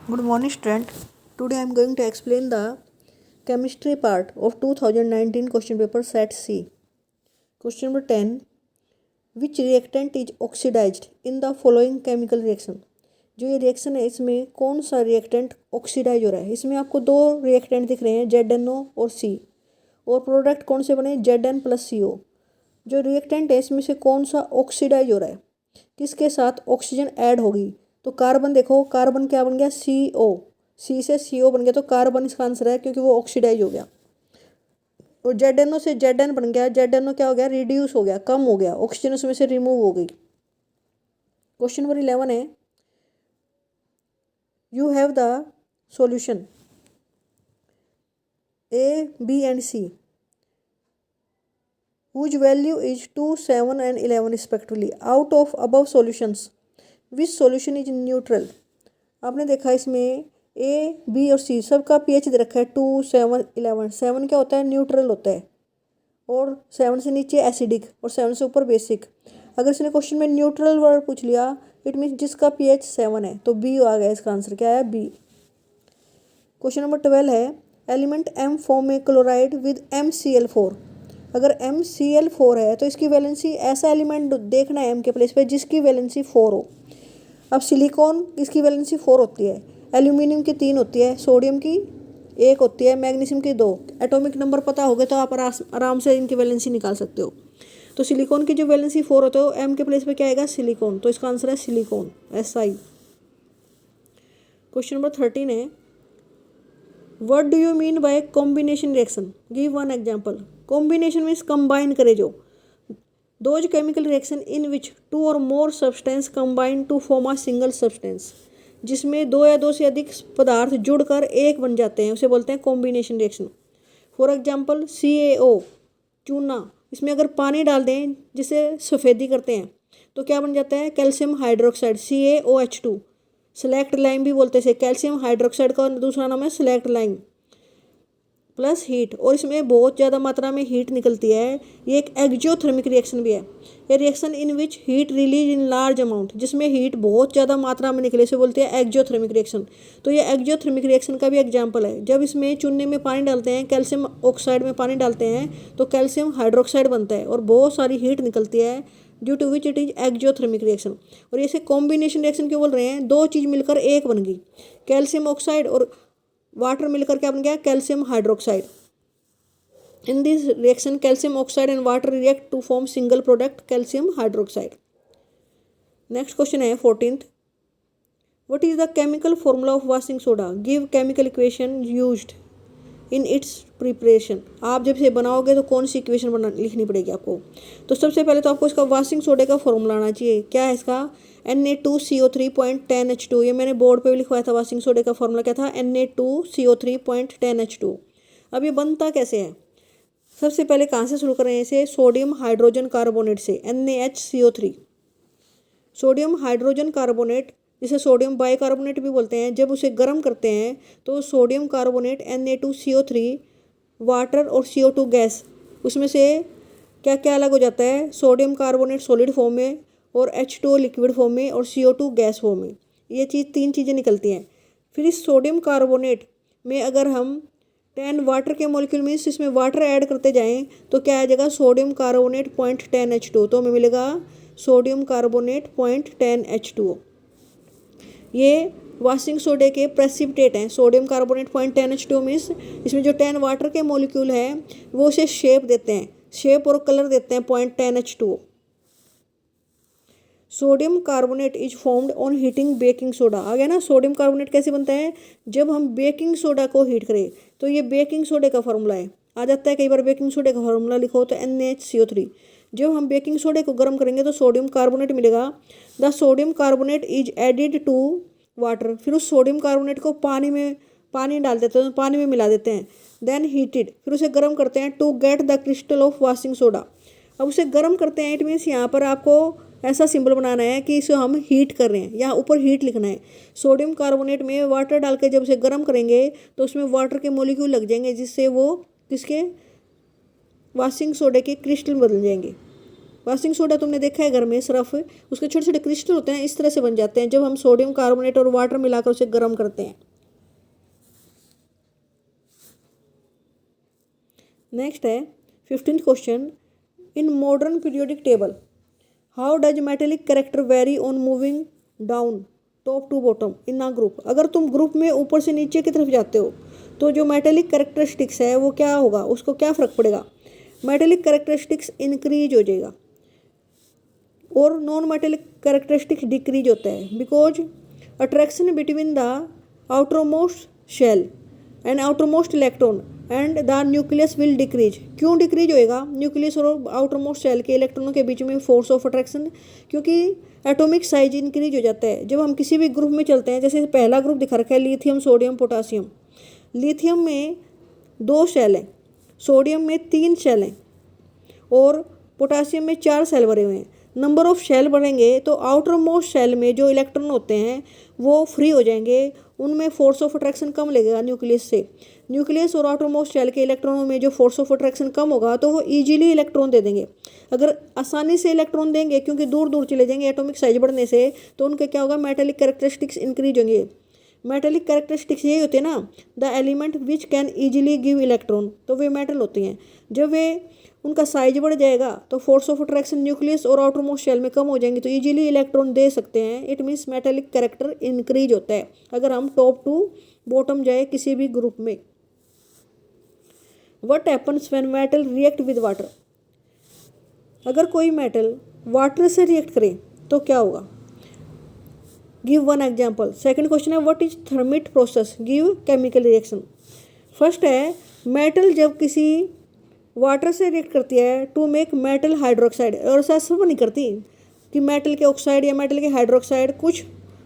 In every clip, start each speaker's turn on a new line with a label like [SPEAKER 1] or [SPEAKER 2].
[SPEAKER 1] Good morning, student. Today I am going to explain the chemistry part of 2019 question paper set C. Question number 10. Which reactant is oxidized in the following chemical reaction? जो ये reaction है इसमें कौन सा reactant oxidise हो रहा है? इसमें आपको दो रिएक्टेंट दिख रहे हैं ZNO और C, और प्रोडक्ट कौन से बने Zn प्लस CO। जो रिएक्टेंट है इसमें से कौन सा ऑक्सीडाइज हो रहा है, किसके साथ ऑक्सीजन ऐड होगी? तो कार्बन देखो, कार्बन क्या बन गया? CO, C से CO बन गया, तो कार्बन इसका आंसर है क्योंकि वो ऑक्सीडाइज हो गया। और ZNO से Zn बन गया, ZNO क्या हो गया? रिड्यूस हो गया, कम हो गया, ऑक्सीजन उसमें से रिमूव हो गई। क्वेश्चन नंबर 11 है, you have the solution A, B and C whose value is 2, 7 and 11 respectively. Out of above solutions which solution is neutral? आपने देखा इसमें A, B और C सबका pH दे रखा है 2, 7, 11। 7 क्या होता है? न्यूट्रल होता है, और 7 से नीचे एसिडिक और 7 से ऊपर बेसिक। अगर इसने क्वेश्चन में न्यूट्रल वर्ड पूछ लिया, इट मीन्स जिसका pH 7 है, तो B आ गया, इसका आंसर क्या है? B। क्वेश्चन नंबर 12 है, element M form A chloride with MCl4। अगर MCl4 है तो इसकी वैलेंसी, ऐसा एलिमेंट देखना है M के प्लेस पे जिसकी वैलेंसी 4 हो। अब सिलिकॉन इसकी वैलेंसी 4 होती है, एल्यूमिनियम की 3 होती है, सोडियम की 1 होती है, मैग्नीशियम की 2। एटॉमिक नंबर पता होगा तो आप आराम से इनकी वैलेंसी निकाल सकते हो। तो सिलिकॉन की जो वैलेंसी 4 होता है वो M के प्लेस पे क्या आएगा? सिलिकॉन। तो इसका आंसर है सिलिकॉन, SI। क्वेश्चन नंबर 13 है, what do you mean by combination reaction? Give one example. Combination means combine करे जो। Those chemical reaction in which 2 और more substance combine to form a single substance, जिसमें 2 या 2 से अधिक पदार्थ जुड़कर एक बन जाते हैं, उसे बोलते हैं combination reaction. For example CaO, चूना, इसमें अगर पानी डाल दें जिसे सफ़ेदी करते हैं तो क्या बन जाता है? Calcium hydroxide, CaOH2। Select lime भी बोलते हैं, कैल्शियम हाइड्रोक्साइड का दूसरा नाम है सेलेक्ट लाइम। प्लस हीट, और इसमें बहुत ज़्यादा मात्रा में हीट निकलती है, ये एक एक्जोथर्मिक रिएक्शन भी है। ये reaction in which heat release in large amount, जिसमें हीट बहुत ज़्यादा मात्रा में निकले से बोलते हैं एक्जोथर्मिक रिएक्शन। तो ये एक्जोथर्मिक रिएक्शन का भी एग्जाम्पल है। जब इसमें चूने में पानी डालते हैं, कैल्शियम ऑक्साइड में पानी डालते हैं तो कैल्शियम हाइड्रोक्साइड बनता है और बहुत सारी हीट निकलती है, due to which it is exothermic reaction. और इसे कॉम्बिनेशन रिएक्शन क्यों बोल रहे हैं? दो चीज़ मिलकर एक बन गई, कैल्शियम ऑक्साइड और वाटर मिलकर क्या बन गया? Calcium hydroxide. In this reaction calcium oxide and water react to form single product calcium hydroxide. Next question है 14th, what is the chemical formula of washing soda? Give chemical equation used in its preparation. आप जब इसे बनाओगे तो कौन सी equation लिखनी पड़ेगी आपको? तो सबसे पहले तो आपको इसका वॉशिंग सोडे का फॉर्मूला आना चाहिए। क्या है इसका? Na2CO3.10H2। ये मैंने बोर्ड पे भी लिखवाया था। वॉशिंग सोडे का फॉर्मूला क्या था? Na2CO3.10H2। अब ये बनता कैसे है? सबसे पहले कहाँ से शुरू करें इसे? सोडियम हाइड्रोजन कार्बोनेट से, NaHCO3। सोडियम हाइड्रोजन कार्बोनेट, जिसे सोडियम बाइकार्बोनेट भी बोलते हैं, जब उसे गर्म करते हैं तो सोडियम कार्बोनेट Na2CO3 वाटर और CO2 गैस, उसमें से क्या क्या अलग हो जाता है? सोडियम कार्बोनेट सॉलिड फॉर्म में, और H2O लिक्विड फॉर्म में, और CO2 गैस फॉर्म में। ये तीन चीज़ें निकलती हैं। फिर इस सोडियम कार्बोनेट में अगर हम 10 वाटर के मॉलिक्यूल मीन्स इसमें वाटर ऐड करते जाएं तो क्या आ जाएगा? Sodium carbonate 0.10H2। तो हमें मिलेगा सोडियम कार्बोनेट 0.10H2O। ये वॉशिंग सोडे के प्रेसिपिटेट हैं। सोडियम कार्बोनेट 0.10H2O मीन्स इसमें जो 10 वाटर के मॉलिक्यूल हैं वो उसे शेप देते हैं, शेप और कलर देते हैं 0.10H2O। Sodium carbonate is formed on heating baking soda. आ गया ना? सोडियम कार्बोनेट कैसे बनता है? जब हम बेकिंग सोडा को हीट करें। तो ये बेकिंग सोडे का फॉर्मूला है। आ जाता है कई बार बेकिंग सोडे का फॉर्मूला लिखो तो NaHCO3। जब हम बेकिंग सोडे को गर्म करेंगे तो सोडियम कार्बोनेट मिलेगा। The sodium carbonate is added to water. फिर उस सोडियम कार्बोनेट को पानी डाल देते हैं, पानी में मिला देते हैं। देन हीटेड, फिर उसे गर्म करते हैं to get the crystal of washing soda. अब उसे गर्म करते हैं, इट मीन्स यहाँ पर आपको ऐसा सिंबल बनाना है कि इसे हम हीट कर रहे हैं, यहाँ ऊपर हीट लिखना है। सोडियम कार्बोनेट में वाटर डाल के जब उसे गर्म करेंगे तो उसमें वाटर के मॉलिक्यूल लग जाएंगे, जिससे वो किसके? वॉशिंग सोडे के क्रिस्टल बदल जाएंगे। वाशिंग सोडा तुमने देखा है घर में, सरफ, उसके छोटे छोटे क्रिस्टल होते हैं, इस तरह से बन जाते हैं जब हम सोडियम कार्बोनेट और वाटर मिलाकर उसे गर्म करते हैं। नेक्स्ट है 15th question, in modern periodic table how does metallic character vary on moving down top to bottom in a group. अगर तुम ग्रुप में ऊपर से नीचे की तरफ जाते हो तो जो मेटेलिक कैरेक्टरिस्टिक्स है वो क्या होगा, उसको क्या फ़र्क पड़ेगा, मेटेलिक कैरेक्टरिस्टिक्स इंक्रीज हो जाएगा और नॉन मेटेलिक कैरेक्टरिस्टिक्स डिक्रीज होता है, because attraction between the outermost shell and outermost electron and the nucleus will decrease. क्यों डिक्रीज होएगा, न्यूक्लियस और आउटरमोस्ट शेल के इलेक्ट्रॉनों के बीच में फोर्स ऑफ अट्रैक्शन, क्योंकि एटॉमिक साइज इंक्रीज हो जाता है जब हम किसी भी ग्रुप में चलते हैं। जैसे पहला ग्रुप दिखा रखा है लिथियम सोडियम पोटासियम, लिथियम में 2 शेल हैं, सोडियम में 3 शेल हैं और पोटासियम में 4 शेल भरे हुए हैं। नंबर ऑफ शेल बढ़ेंगे तो आउटर मोस्ट शेल में जो इलेक्ट्रॉन होते हैं वो फ्री हो जाएंगे, उनमें फोर्स ऑफ अट्रैक्शन कम लगेगा न्यूक्लियस से। न्यूक्लियस और आउटर मोस्ट शेल के इलेक्ट्रॉनों में जो फोर्स ऑफ अट्रैक्शन कम होगा तो वो ईजिली इलेक्ट्रॉन दे देंगे। अगर आसानी से इलेक्ट्रॉन देंगे क्योंकि दूर दूर चले जाएंगे एटॉमिक साइज बढ़ने से, तो उनके क्या होगा, मेटेलिक कैरेक्टरिस्टिक्स इंक्रीज होंगे। मेटेलिक कैरेक्टरिस्टिक्स यही होते हैं ना, the element which can easily give electron, तो वे मेटल होते हैं। जब वे उनका साइज बढ़ जाएगा तो फोर्स ऑफ अट्रैक्शन न्यूक्लियस और आउटर मोस्ट शेल में कम हो जाएंगे तो इजीली इलेक्ट्रॉन दे सकते हैं। It means metallic character increase होता है अगर हम टॉप टू बॉटम जाए किसी भी ग्रुप में। What happens when metal react with water, अगर कोई मेटल वाटर से रिएक्ट करे तो क्या होगा, give one example. Second question है what is thermite process, give chemical reaction. First है मेटल जब किसी वाटर से रिएक्ट करती है टू मेक मेटल हाइड्रोक्साइड, और ऐसा सब नहीं करती कि मेटल के ऑक्साइड या मेटल के हाइड्रोक्साइड, कुछ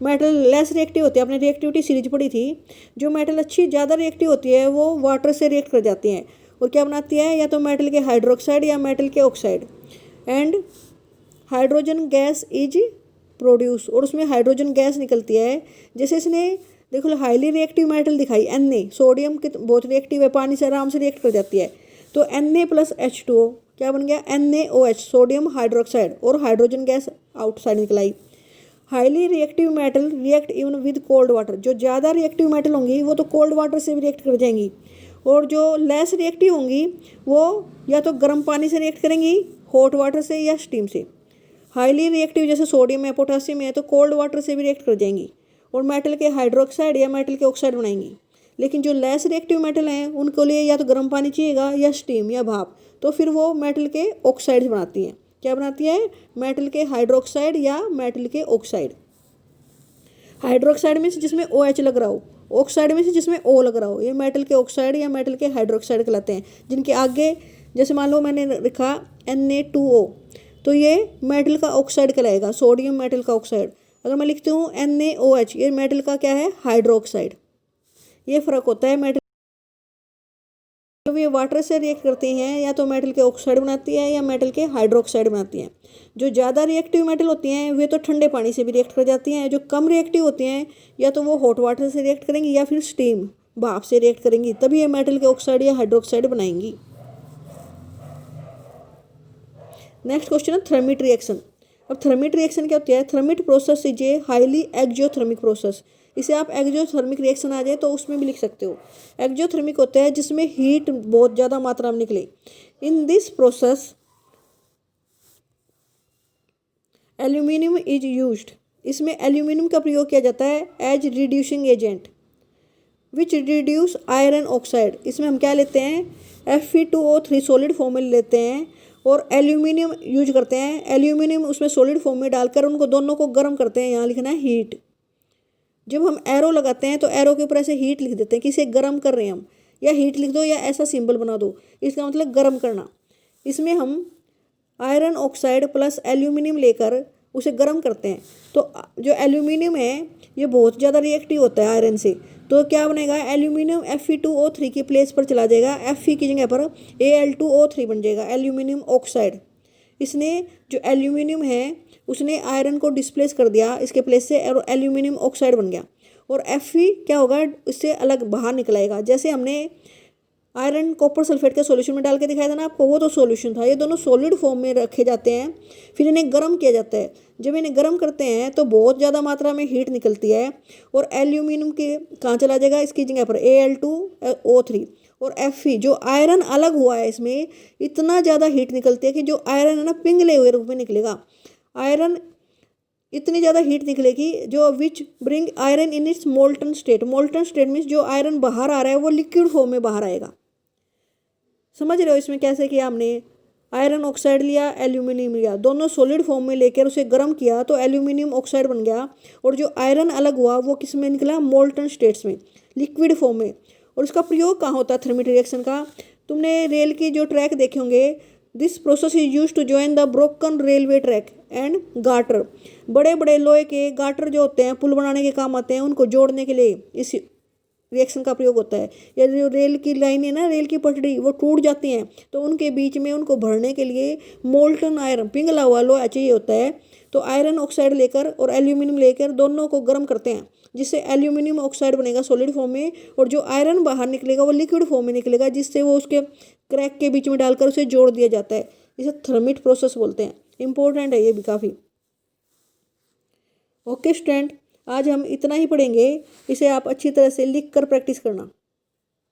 [SPEAKER 1] मेटल लेस रिएक्टिव होती है। आपने रिएक्टिविटी सीरीज पढ़ी थी, जो मेटल अच्छी ज़्यादा रिएक्टिव होती है वो वाटर से रिएक्ट कर जाती हैं और क्या बनाती है, या तो मेटल के हाइड्रोक्साइड या मेटल के oxide, and hydrogen gas is produce, और उसमें हाइड्रोजन गैस निकलती है। जैसे इसने देखो हाईली रिएक्टिव मेटल दिखाई Na, सोडियम की बहुत रिएक्टिव है, पानी से आराम से रिएक्ट कर जाती है, तो Na + H2O क्या बन गया, NaOH, सोडियम हाइड्रोक्साइड, और हाइड्रोजन गैस आउटसाइड निकल आई। Highly reactive metal react even with cold water, जो ज़्यादा रिएक्टिव मेटल होंगी वो तो कोल्ड वाटर से भी रिएक्ट कर जाएंगी, और जो लेस रिएक्टिव होंगी वो या तो गर्म पानी से रिएक्ट करेंगी, हॉट वाटर से या स्टीम से। हाईली रिएक्टिव जैसे सोडियम है, पोटासियम है, तो कोल्ड वाटर से भी रिएक्ट कर जाएंगी और मेटल के हाइड्रोक्साइड या मेटल के ऑक्साइड बनाएंगी। लेकिन जो लेस रिएक्टिव मेटल हैं उनको लिए या तो गर्म पानी चाहिएगा या स्टीम या भाप, तो फिर वो मेटल के ऑक्साइड्स बनाती हैं। क्या बनाती है, मेटल के हाइड्रोक्साइड या मेटल के ऑक्साइड। हाइड्रोक्साइड में से जिसमें OH लग रहा हो, ऑक्साइड में से जिसमें O लग रहा हो, ये मेटल के ऑक्साइड या मेटल के हाइड्रोक्साइड कहलाते हैं। जिनके आगे जैसे मान लो मैंने लिखा Na2O, तो ये मेटल का ऑक्साइड कहलाएगा, सोडियम मेटल का ऑक्साइड। अगर मैं लिखती हूँ NaOH, ये मेटल का क्या है, हाइड्रोक्साइड। ये फ़र्क होता है मेटल, जब ये वाटर से रिएक्ट करती हैं या तो मेटल के ऑक्साइड बनाती है या मेटल के हाइड्रोक्साइड बनाती हैं। जो ज़्यादा रिएक्टिव मेटल होती हैं वे तो ठंडे पानी से भी रिएक्ट कर जाती हैं। जो कम रिएक्टिव होती हैं या तो वो हॉट वाटर से रिएक्ट करेंगी या फिर स्टीम भाप से रिएक्ट करेंगी, तभी ये मेटल के ऑक्साइड या हाइड्रोक्साइड बनाएंगी। नेक्स्ट क्वेश्चन है थर्मिट रिएक्शन। अब थर्मिट रिएक्शन क्या होती है, thermite process is a highly exothermic process. इसे आप एक्जियोथर्मिक रिएक्शन आ जाए तो उसमें भी लिख सकते हो। एक्जियोथर्मिक होता है जिसमें हीट बहुत ज़्यादा मात्रा में निकले। In this process aluminium is used, इसमें एल्यूमिनियम का प्रयोग किया जाता है as reducing agent which reduce iron oxide. इसमें हम क्या लेते हैं, Fe2O3 सॉलिड फॉर्म में लेते हैं और एल्यूमिनियम यूज करते हैं। एल्यूमिनियम उसमें सॉलिड फॉर्म में डालकर उनको दोनों को गर्म करते हैं। यहाँ लिखना है हीट। जब हम एरो लगाते हैं तो एरो के ऊपर ऐसे हीट लिख देते हैं कि इसे गर्म कर रहे हैं हम, या हीट लिख दो या ऐसा सिंबल बना दो, इसका मतलब गर्म करना। इसमें हम आयरन ऑक्साइड प्लस एल्यूमिनियम लेकर उसे गर्म करते हैं। तो जो एल्यूमिनियम है ये बहुत ज़्यादा रिएक्टिव होता है आयरन से, तो क्या बनेगा, एल्यूमिनियम Fe2O3 की प्लेस पर चला जाएगा, Fe की जगह पर Al2O3 बन जाएगा, एल्यूमिनियम ऑक्साइड। इसने जो एल्यूमिनियम है उसने आयरन को डिस्प्लेस कर दिया इसके प्लेस से और एल्यूमिनियम ऑक्साइड बन गया, और Fe क्या होगा, इससे अलग बाहर निकलाएगा। जैसे हमने आयरन कॉपर सल्फेट के सॉल्यूशन में डाल के दिखाया था ना आपको, वो तो सॉल्यूशन था। ये दोनों सॉलिड फॉर्म में रखे जाते हैं, फिर इन्हें गर्म किया जाता है। जब इन्हें गर्म करते हैं तो बहुत ज़्यादा मात्रा में हीट निकलती है और एल्यूमिनियम के कहाँ चला जाएगा, इसकी जगह पर Al2O3 और Fe। जो आयरन अलग हुआ है इसमें इतना ज़्यादा हीट निकलती है कि जो आयरन है ना पिघले हुए रूप में निकलेगा। आयरन इतनी ज़्यादा हीट निकलेगी जो विच bring iron in its molten state. Molten state means जो आयरन बाहर आ रहा है वो लिक्विड फॉर्म में बाहर आएगा। समझ रहे हो इसमें कैसे किया हमने, आयरन ऑक्साइड लिया, एल्यूमिनियम लिया, दोनों सॉलिड फॉर्म में लेकर उसे गर्म किया तो एल्यूमिनियम ऑक्साइड बन गया और जो आयरन अलग हुआ वो किस में निकला, मोल्टन स्टेट्स में, लिक्विड फॉर्म में। और इसका प्रयोग कहाँ होता है थर्मल रिएक्शन का, तुमने रेल की जो ट्रैक देखे होंगे, this process is use to join the broken railway track and girder. बड़े बड़े लोहे के गाटर जो होते हैं पुल बनाने के काम आते हैं, उनको जोड़ने के लिए इस रिएक्शन का प्रयोग होता है। या जो रेल की लाइन है ना, रेल की पटड़ी वो टूट जाती हैं तो उनके बीच में उनको भरने के लिए मोल्टन आयरन पिघला हुआ लोहा चाहिए होता है। तो आयरन ऑक्साइड लेकर और एल्यूमिनियम लेकर दोनों को गर्म करते हैं, जिससे एल्यूमिनियम ऑक्साइड बनेगा सॉलिड फॉर्म में और जो आयरन बाहर निकलेगा वो लिक्विड फॉर्म में निकलेगा, जिससे वो उसके क्रैक के बीच में डालकर उसे जोड़ दिया जाता है। इसे थर्मिट प्रोसेस बोलते हैं। इंपॉर्टेंट है ये भी काफ़ी। ओके स्टूडेंट, आज हम इतना ही पढ़ेंगे, इसे आप अच्छी तरह से लिख कर प्रैक्टिस करना।